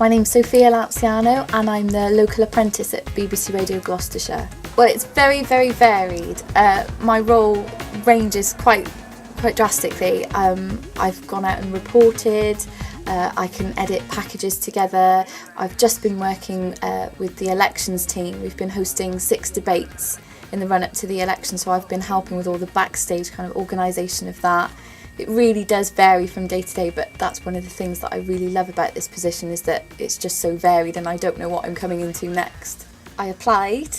My name's Sophia Lapsiano and I'm the local apprentice at BBC Radio Gloucestershire. Well, it's very, very varied. My role ranges quite drastically. I've gone out and reported, I can edit packages together. I've just been working with the elections team. We've been hosting 6 debates in the run-up to the election, so I've been helping with all the backstage kind of organisation of that. It really does vary from day to day, but that's one of the things that I really love about this position, is that it's just so varied and I don't know what I'm coming into next. I applied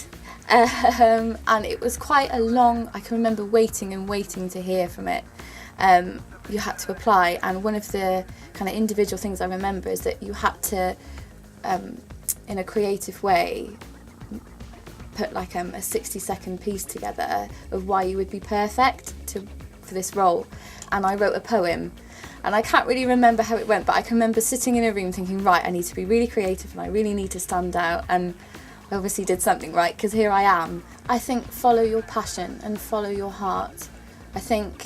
and it was quite a long, I can remember waiting to hear from it. You had to apply, and one of the kind of individual things I remember is that you had to, in a creative way, put like a 60-second piece together of why you would be perfect for this role. And I wrote a poem, and I can't really remember how it went, but I can remember sitting in a room thinking, right, I need to be really creative and I really need to stand out, and I obviously did something right because here I am. I think follow your passion and follow your heart. I think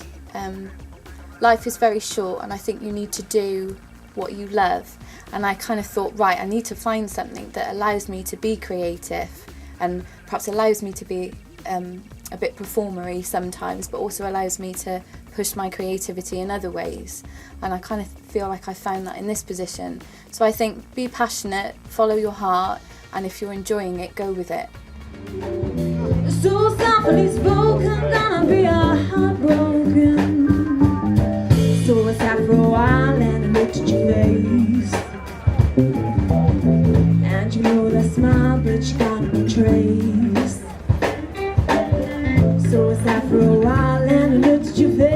life is very short, and I think you need to do what you love, and I kind of thought, right, I need to find something that allows me to be creative and perhaps allows me to be a bit performery sometimes, but also allows me to push my creativity in other ways, and I kind of feel like I found that in this position. So I think be passionate, follow your heart, and if you're enjoying it, go with it. So softly spoken, gonna be heartbroken. So I sat for a while and I looked at your face, and you know that smile but you got no trace. So I sat for a while and I looked at your face.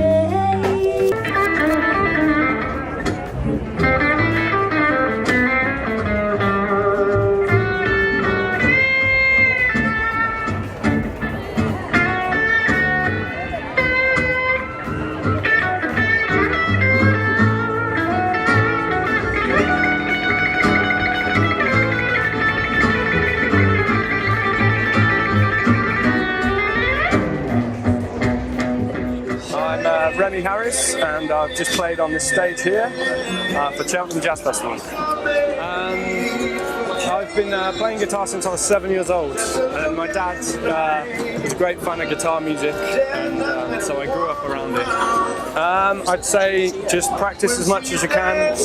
Remy Harris, and I've just played on this stage here for Cheltenham Jazz Festival. I've been playing guitar since I was 7 years old, and my dad was a great fan of guitar music, and so I grew up around it. I'd say just practice as much as you can,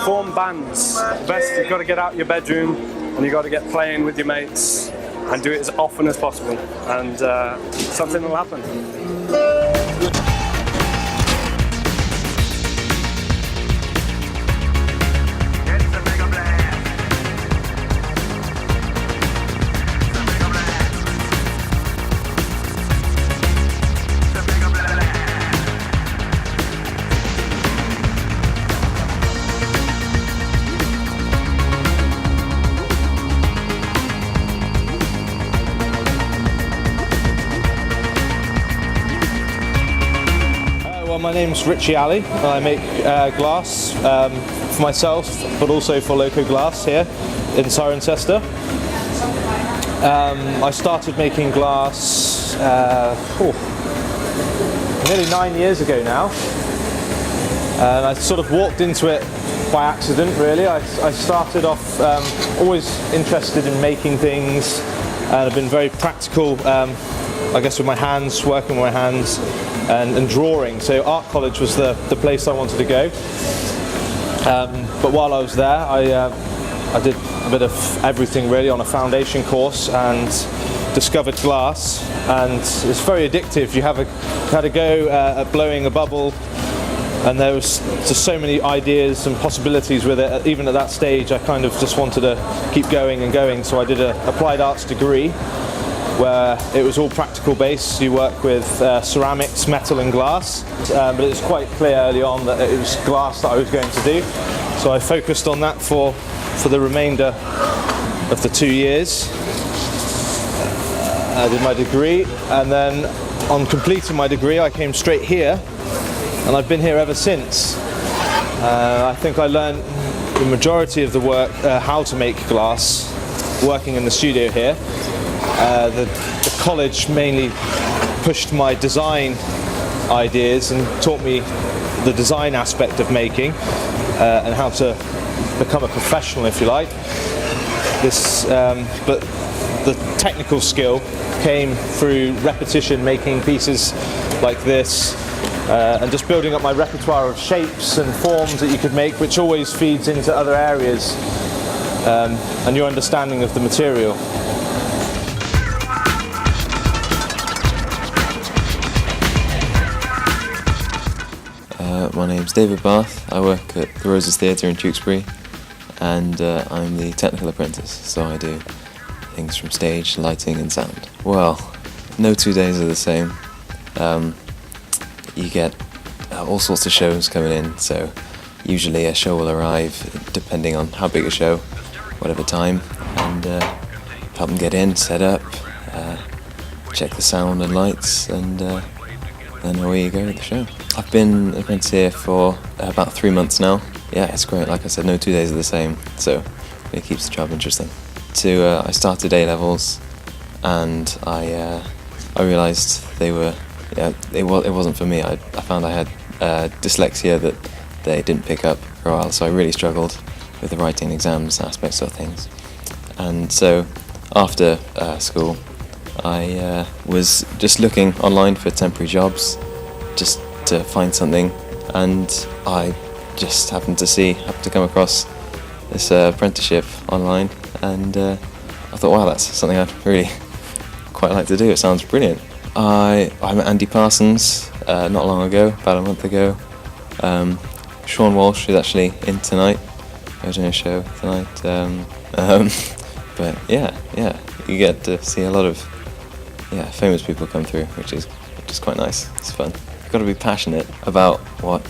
form bands. Best, you've got to get out your bedroom and you've got to get playing with your mates and do it as often as possible, and something will happen. Well, my name's Richie Alley. I make glass for myself, but also for Local Glass here in Cirencester. I started making glass nearly 9 years ago now, and I sort of walked into it by accident, really. I started off always interested in making things, and I've been very practical, I guess, with my hands, working with my hands, and drawing. So art college was the place I wanted to go. But while I was there, I did a bit of everything really on a foundation course, and discovered glass, and it's very addictive. You had a go at blowing a bubble, and there was just so many ideas and possibilities with it. Even at that stage, I kind of just wanted to keep going and going. So I did an applied arts degree, where it was all practical based. You work with ceramics, metal and glass, but it was quite clear early on that it was glass that I was going to do. So I focused on that for the remainder of the 2 years. I did my degree, and then on completing my degree I came straight here, and I've been here ever since. I think I learned the majority of the work, how to make glass, working in the studio here. The college mainly pushed my design ideas and taught me the design aspect of making, and how to become a professional, if you like. But the technical skill came through repetition, making pieces like this, and just building up my repertoire of shapes and forms that you could make, which always feeds into other areas, and your understanding of the material. My name's David Bath. I work at the Roses Theatre in Tewkesbury, and I'm the technical apprentice, so I do things from stage, lighting and sound. Well, no 2 days are the same. You get all sorts of shows coming in, so usually a show will arrive depending on how big a show, whatever time, and help them get in, set up, check the sound and lights, and then away you go with the show. I've been an apprentice here for about 3 months now. Yeah, it's great. Like I said, no 2 days are the same, so it keeps the job interesting. I started A-levels, and I realised it wasn't for me. I found I had dyslexia that they didn't pick up for a while, so I really struggled with the writing exams aspects of things. And so after school, I was just looking online for temporary jobs, just to find something, and I just happened to come across this apprenticeship online, and I thought, wow, that's something I'd really quite like to do. It sounds brilliant. I met Andy Parsons not long ago, about a month ago. Sean Walsh is actually in tonight. We're doing a show tonight. But yeah, you get to see a lot of famous people come through, which is quite nice. It's fun. You've got to be passionate about what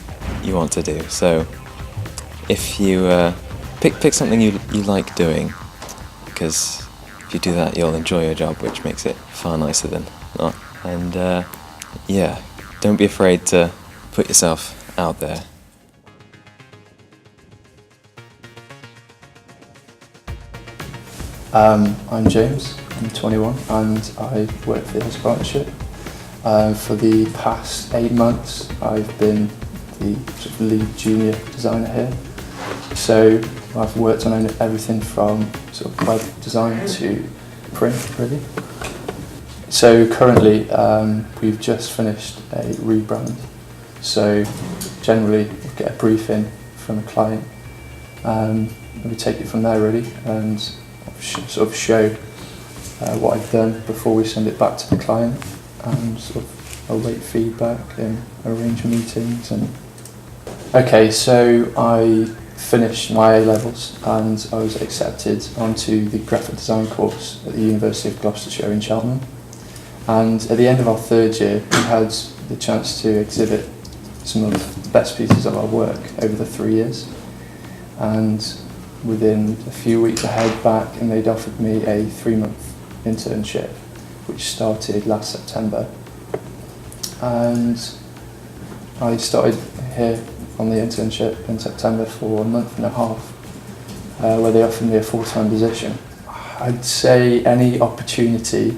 you want to do. So if you pick something you like doing, because if you do that, you'll enjoy your job, which makes it far nicer than not. And don't be afraid to put yourself out there. I'm James, I'm 21, and I work for the LEP Partnership. For the past 8 months, I've been the sort of lead junior designer here. So I've worked on everything from sort of web design to print, really. So currently, we've just finished a rebrand. So generally, we get a briefing from a client, and we take it from there, really, and sort of show what I've done before we send it back to the client, and sort of await feedback and arrange meetings. And okay, so I finished my A-levels and I was accepted onto the graphic design course at the University of Gloucestershire in Cheltenham. And at the end of our third year, we had the chance to exhibit some of the best pieces of our work over the 3 years. And within a few weeks, I heard back and they'd offered me a 3-month internship, which started last September. And I started here on the internship in September for a month and a half, where they offered me a full-time position. I'd say any opportunity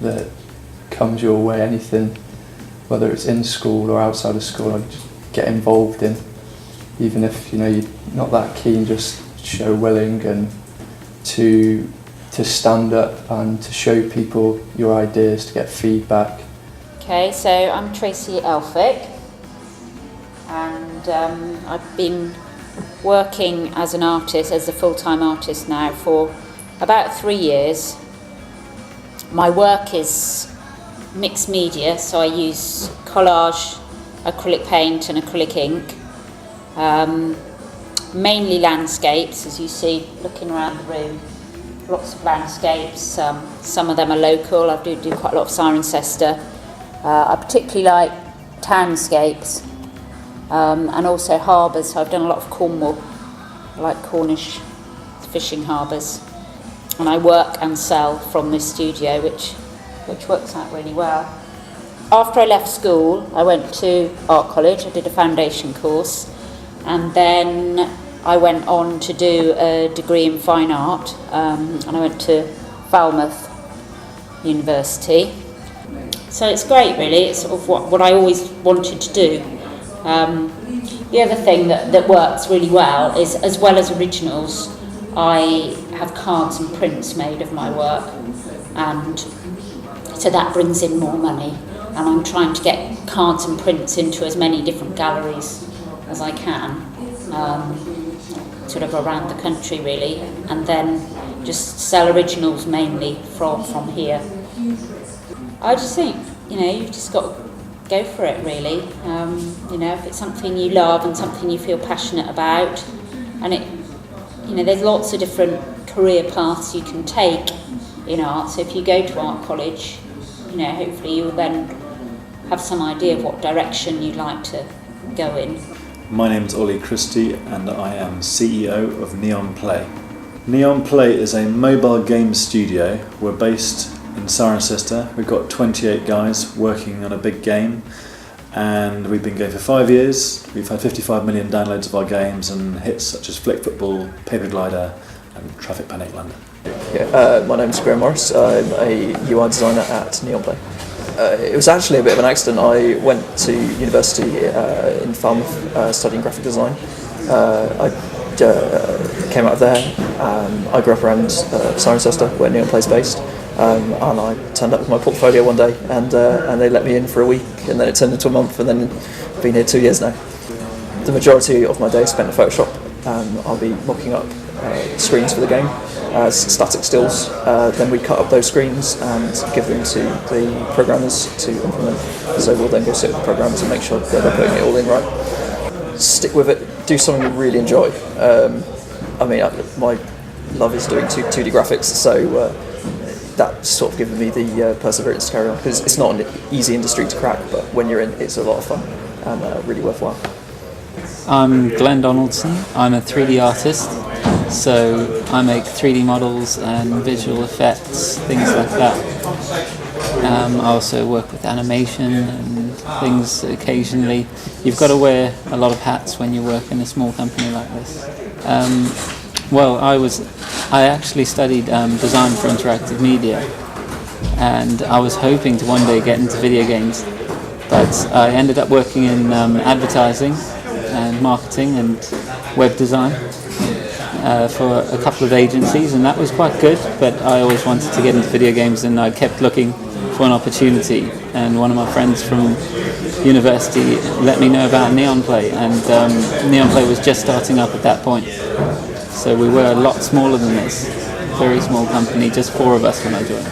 that comes your way, anything, whether it's in school or outside of school, I'd just get involved in. Even if you're not that keen, just show willing and to stand up and to show people your ideas, to get feedback. Okay, so I'm Tracy Elphick, and I've been working as an artist, as a full-time artist now for about 3 years. My work is mixed media, so I use collage, acrylic paint and acrylic ink. Mainly landscapes, as you see looking around the room. Lots of landscapes, some of them are local. I do quite a lot of Cirencester. I particularly like townscapes and also harbours, so I've done a lot of Cornwall. I like Cornish fishing harbours. And I work and sell from this studio, which works out really well. After I left school, I went to art college. I did a foundation course, and then I went on to do a degree in fine art, and I went to Falmouth University. So it's great, really. It's sort of what I always wanted to do. The other thing that works really well is, as well as originals, I have cards and prints made of my work, and so that brings in more money, and I'm trying to get cards and prints into as many different galleries as I can, sort of around the country really, and then just sell originals mainly from here. I just think, you've just got to go for it really. If it's something you love and something you feel passionate about, and there's lots of different career paths you can take in art. So if you go to art college, hopefully you'll then have some idea of what direction you'd like to go in. My name is Ollie Christie and I am CEO of Neon Play. Neon Play is a mobile game studio. We're based in Cirencester. We've got 28 guys working on a big game, and we've been going for 5 years. We've had 55 million downloads of our games and hits such as Flick Football, Paper Glider and Traffic Panic London. My name's Graham Morris. I'm a UI designer at Neon Play. It was actually a bit of an accident. I went to university in Falmouth studying graphic design. I came out of there. I grew up around Cirencester, where Neon Play's based, and I turned up with my portfolio one day, and they let me in for a week, and then it turned into a month, and then I've been here 2 years now. The majority of my day is spent in Photoshop. I'll be mocking up screens for the game as static stills. Then we cut up those screens and give them to the programmers to implement. So we'll then go sit with the programmers and make sure that they're putting it all in right. Stick with it. Do something you really enjoy. My love is doing 2D graphics, so that's sort of given me the perseverance to carry on, because it's not an easy industry to crack, but when you're in, it's a lot of fun and really worthwhile. I'm Glenn Donaldson. I'm a 3D artist, so I make 3D models and visual effects, things like that. I also work with animation and things occasionally. You've got to wear a lot of hats when you work in a small company like this. I actually studied design for interactive media, and I was hoping to one day get into video games, but I ended up working in advertising and marketing and web design for a couple of agencies, and that was quite good, but I always wanted to get into video games, and I kept looking for an opportunity, and one of my friends from university let me know about Neon Play, and Neon Play was just starting up at that point, so we were a lot smaller than this, very small company, just 4 of us when I joined.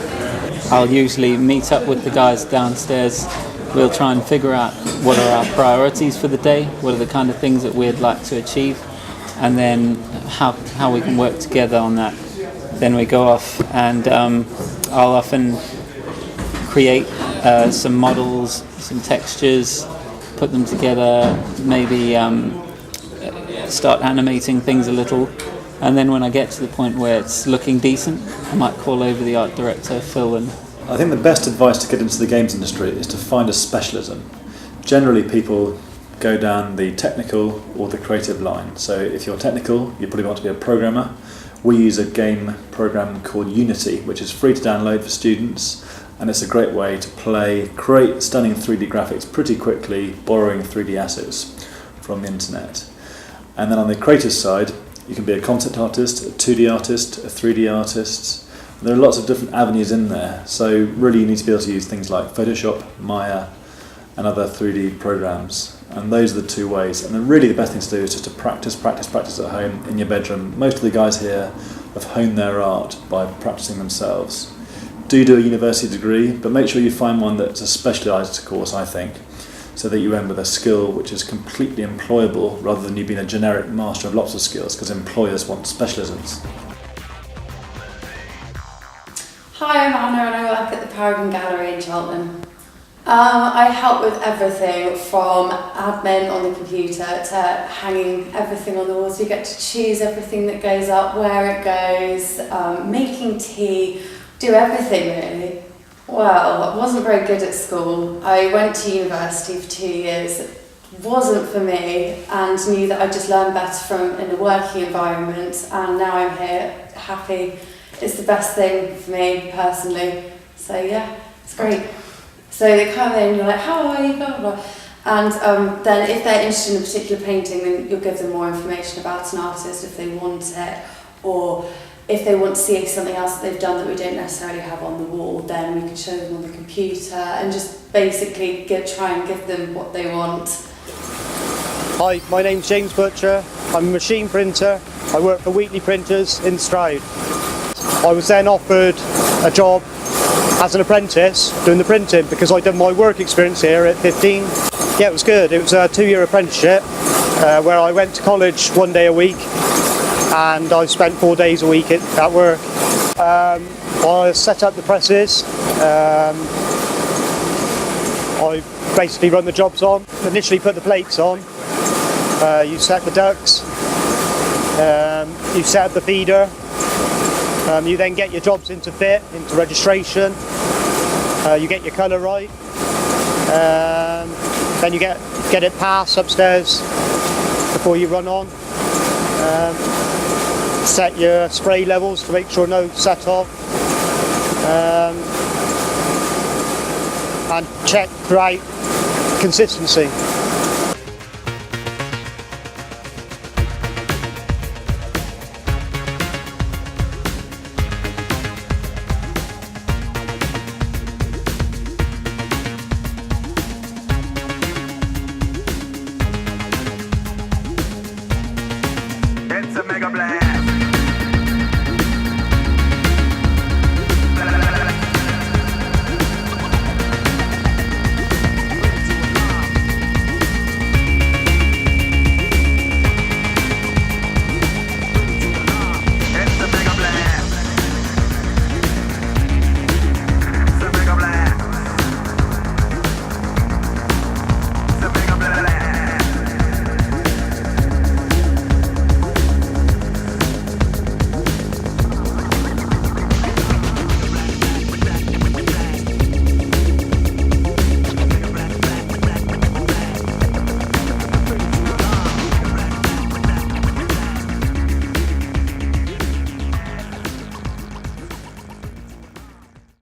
I'll usually meet up with the guys downstairs. We'll try and figure out what are our priorities for the day, what are the kind of things that we'd like to achieve, and then how we can work together on that. Then we go off, and I'll often create some models, some textures, put them together, maybe start animating things a little, and then when I get to the point where it's looking decent, I might call over the art director, Phil, and I think the best advice to get into the games industry is to find a specialism. Generally people go down the technical or the creative line. So if you're technical, you probably want to be a programmer. We use a game program called Unity, which is free to download for students, and it's a great way to create stunning 3D graphics pretty quickly, borrowing 3D assets from the internet. And then on the creative side, you can be a concept artist, a 2D artist, a 3D artist. There are lots of different avenues in there, so really you need to be able to use things like Photoshop, Maya and other 3D programs, and those are the 2 ways. And then really the best thing to do is just to practice at home in your bedroom. Most of the guys here have honed their art by practicing themselves. Do a university degree, but make sure you find one that's a specialised course, I think, so that you end with a skill which is completely employable rather than you being a generic master of lots of skills, because employers want specialisms. Hi, I'm Anna and I work at the Paragon Gallery in Cheltenham. I help with everything from admin on the computer to hanging everything on the walls. You get to choose everything that goes up, where it goes, making tea, do everything really. Well, I wasn't very good at school. I went to university for 2 years. It wasn't for me, and knew that I just learned better in a working environment, and now I'm here, happy. It's the best thing for me personally, so yeah, it's great. So they come in, you're like, how are you, blah, blah, blah. And then if they're interested in a particular painting, then you'll give them more information about an artist if they want it, or if they want to see something else that they've done that we don't necessarily have on the wall, then we can show them on the computer and just basically try and give them what they want. Hi, my name's James Butcher. I'm a machine printer. I work for Wheatley Printers in Stroud. I was then offered a job as an apprentice doing the printing because I'd done my work experience here at 15. Yeah, it was good. It was a 2-year apprenticeship where I went to college 1 day a week and I spent 4 days a week at work. I set up the presses. I basically run the jobs on. Initially put the plates on. You set the ducts. You set up the feeder. You then get your jobs into fit, into registration. You get your colour right. Then you get it passed upstairs before you run on. Set your spray levels to make sure no set off. And check throughout consistency. It's a mega blast.